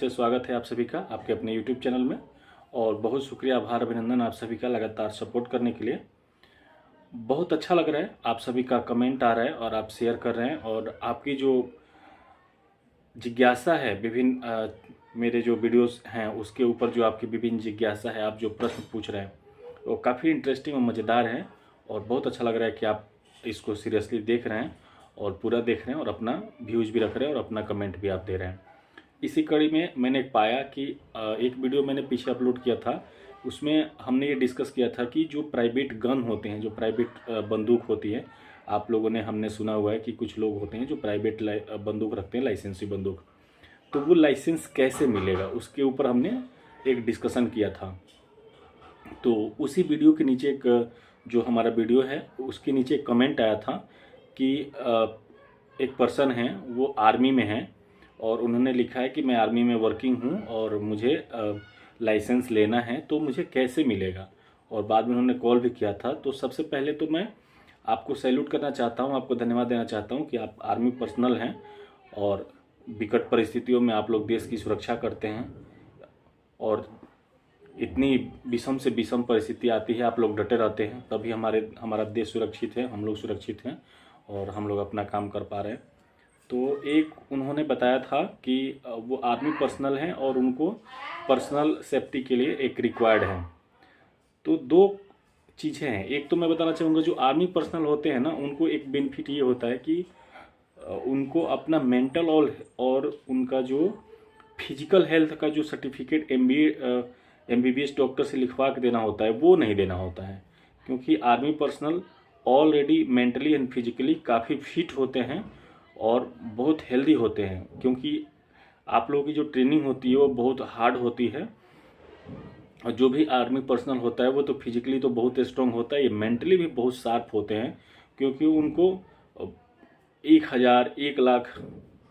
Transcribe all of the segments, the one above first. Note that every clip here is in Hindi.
से स्वागत है आप सभी का आपके अपने YouTube चैनल में। और बहुत शुक्रिया, आभार, अभिनंदन आप सभी का लगातार सपोर्ट करने के लिए। बहुत अच्छा लग रहा है, आप सभी का कमेंट आ रहा है और आप शेयर कर रहे हैं। और आपकी जो जिज्ञासा है विभिन्न मेरे जो वीडियोस हैं उसके ऊपर जो आपकी विभिन्न जिज्ञासा है, आप जो प्रश्न पूछ रहे हैं वो काफ़ी इंटरेस्टिंग और मज़ेदार है। और बहुत अच्छा लग रहा है कि आप इसको सीरियसली देख रहे हैं और पूरा देख रहे हैं और अपना व्यूज़ भी रख रहे हैं और अपना कमेंट भी आप दे रहे हैं। इसी कड़ी में मैंने पाया कि एक वीडियो मैंने पीछे अपलोड किया था, उसमें हमने ये डिस्कस किया था कि जो प्राइवेट गन होते हैं, जो प्राइवेट बंदूक होती है, आप लोगों ने हमने सुना हुआ है कि कुछ लोग होते हैं जो प्राइवेट बंदूक रखते हैं, लाइसेंसी बंदूक, तो वो लाइसेंस कैसे मिलेगा उसके ऊपर हमने एक डिस्कशन किया था। तो उसी वीडियो के नीचे जो हमारा वीडियो है उसके नीचे एक कमेंट आया था कि एक पर्सन है वो आर्मी में है और उन्होंने लिखा है कि मैं आर्मी में वर्किंग हूँ और मुझे लाइसेंस लेना है, तो मुझे कैसे मिलेगा। और बाद में उन्होंने कॉल भी किया था। तो सबसे पहले तो मैं आपको सैल्यूट करना चाहता हूँ, आपको धन्यवाद देना चाहता हूँ कि आप आर्मी पर्सनल हैं और विकट परिस्थितियों में आप लोग देश की सुरक्षा करते हैं। और इतनी विषम से विषम परिस्थिति आती है, आप लोग डटे रहते हैं, तभी हमारा देश सुरक्षित है, हम लोग सुरक्षित हैं और हम लोग अपना काम कर पा रहे हैं। तो एक उन्होंने बताया था कि वो आर्मी पर्सनल हैं और उनको पर्सनल सेफ्टी के लिए एक रिक्वायर्ड है। तो दो चीज़ें हैं। एक तो मैं बताना चाहूँगा, जो आर्मी पर्सनल होते हैं ना, उनको एक बेनिफिट ये होता है कि उनको अपना मेंटल और उनका जो फिजिकल हेल्थ का जो सर्टिफिकेट MBBS डॉक्टर से लिखवा के देना होता है वो नहीं देना होता है, क्योंकि army personnel already mentally and physically काफ़ी फिट होते हैं और बहुत हेल्दी होते हैं। क्योंकि आप लोगों की जो ट्रेनिंग होती है वो बहुत हार्ड होती है। और जो भी आर्मी पर्सनल होता है वो तो फिजिकली तो बहुत स्ट्रांग होता है, ये मेंटली भी बहुत शार्प होते हैं। क्योंकि उनको 1000 1 लाख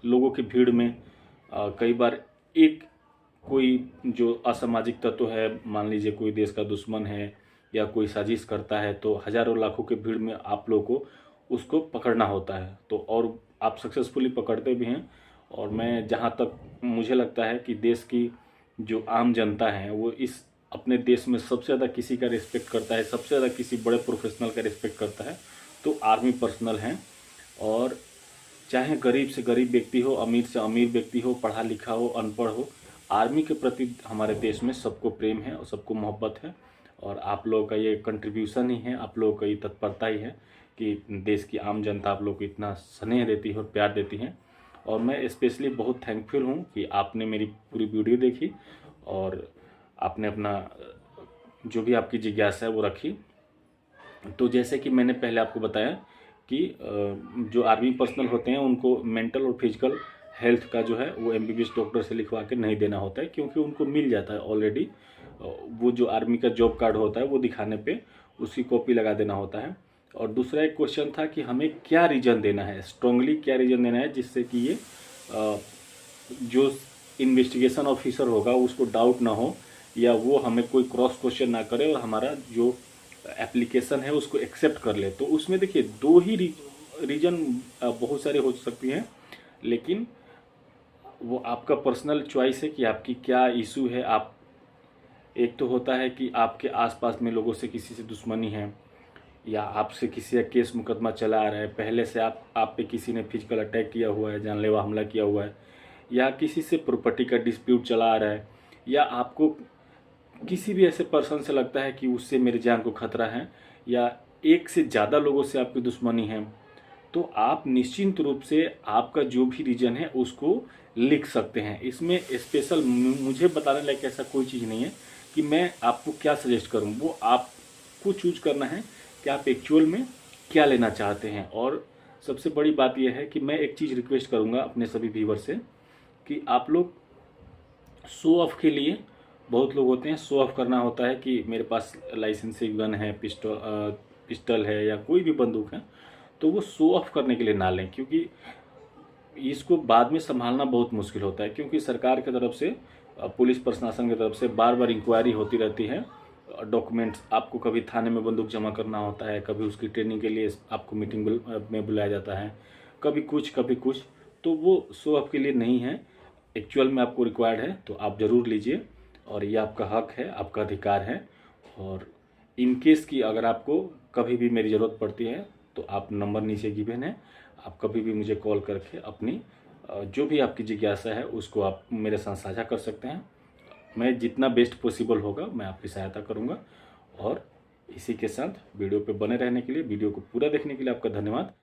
लोगों की भीड़ में कई बार एक कोई जो असामाजिक तत्व है, मान लीजिए कोई देश का दुश्मन है या कोई साजिश करता है, तो हजारों लाखों के भीड़ में आप लोगों को उसको पकड़ना होता है। तो और आप सक्सेसफुली पकड़ते भी हैं। और मैं जहाँ तक मुझे लगता है कि देश की जो आम जनता है वो इस अपने देश में सबसे ज़्यादा किसी का रिस्पेक्ट करता है, सबसे ज़्यादा किसी बड़े प्रोफेशनल का रिस्पेक्ट करता है तो आर्मी पर्सनल हैं। और चाहे गरीब से गरीब व्यक्ति हो, अमीर से अमीर व्यक्ति हो, पढ़ा लिखा हो, अनपढ़ हो, आर्मी के प्रति हमारे देश में सबको प्रेम है और सबको मोहब्बत है। और आप लोगों का ये कंट्रीब्यूशन ही है, आप लोगों का ये तत्परता ही है कि देश की आम जनता आप लोग को इतना स्नेह देती है और प्यार देती है। और मैं स्पेशली बहुत थैंकफुल हूँ कि आपने मेरी पूरी वीडियो देखी और आपने अपना जो भी आपकी जिज्ञासा है वो रखी। तो जैसे कि मैंने पहले आपको बताया कि जो आर्मी पर्सनल होते हैं उनको मेंटल और फिजिकल हेल्थ का जो है वो MBBS डॉक्टर से लिखवा के नहीं देना होता है, क्योंकि उनको मिल जाता है ऑलरेडी। वो जो आर्मी का जॉब कार्ड होता है वो दिखाने पे उसकी कॉपी लगा देना होता है। और दूसरा एक क्वेश्चन था कि हमें क्या रीज़न देना है, स्ट्रांगली क्या रीज़न देना है जिससे कि ये जो इन्वेस्टिगेशन ऑफिसर होगा उसको डाउट ना हो या वो हमें कोई क्रॉस क्वेश्चन ना करे और हमारा जो एप्लीकेशन है उसको एक्सेप्ट कर ले। तो उसमें देखिए दो ही रीजन बहुत सारे हो सकती हैं, लेकिन वो आपका पर्सनल चॉइस है कि आपकी क्या इशू है। आप एक तो होता है कि आपके आसपास में लोगों से किसी से दुश्मनी है या आपसे किसी का केस मुकदमा चला आ रहा है, पहले से आप पे किसी ने फिजिकल अटैक किया हुआ है, जानलेवा हमला किया हुआ है, या किसी से प्रॉपर्टी का डिस्प्यूट चला आ रहा है, या आपको किसी भी ऐसे पर्सन से लगता है कि उससे मेरी जान को खतरा है, या एक से ज़्यादा लोगों से आपकी दुश्मनी है, तो आप निश्चिंत रूप से आपका जो भी रीजन है उसको लिख सकते हैं। इसमें स्पेशल मुझे बताने लायक ऐसा कोई चीज़ नहीं है कि मैं आपको क्या सजेस्ट करूं, वो आपको चूज करना है कि आप एक्चुअल में क्या लेना चाहते हैं। और सबसे बड़ी बात यह है कि मैं एक चीज़ रिक्वेस्ट करूंगा अपने सभी व्यूवर से कि आप लोग शो ऑफ के लिए, बहुत लोग होते हैं शो ऑफ करना होता है कि मेरे पास लाइसेंसी गन है, पिस्टल है या कोई भी बंदूक है, तो वो शो ऑफ करने के लिए ना लें, क्योंकि इसको बाद में संभालना बहुत मुश्किल होता है। क्योंकि सरकार की तरफ से, पुलिस प्रशासन की तरफ से बार बार इंक्वायरी होती रहती है, डॉक्यूमेंट्स आपको कभी थाने में बंदूक जमा करना होता है, कभी उसकी ट्रेनिंग के लिए आपको मीटिंग में बुलाया जाता है, कभी कुछ कभी कुछ। तो वो शो ऑफ के लिए नहीं है, एक्चुअल में आपको रिक्वायर्ड है तो आप ज़रूर लीजिए, और ये आपका हक है, आपका अधिकार है। और इन केस की अगर आपको कभी भी मेरी ज़रूरत पड़ती है तो आप नंबर नीचे गिवन है, आप कभी भी मुझे कॉल करके अपनी जो भी आपकी जिज्ञासा है उसको आप मेरे साथ साझा कर सकते हैं। मैं जितना बेस्ट पॉसिबल होगा मैं आपकी सहायता करूंगा। और इसी के साथ वीडियो पे बने रहने के लिए, वीडियो को पूरा देखने के लिए आपका धन्यवाद।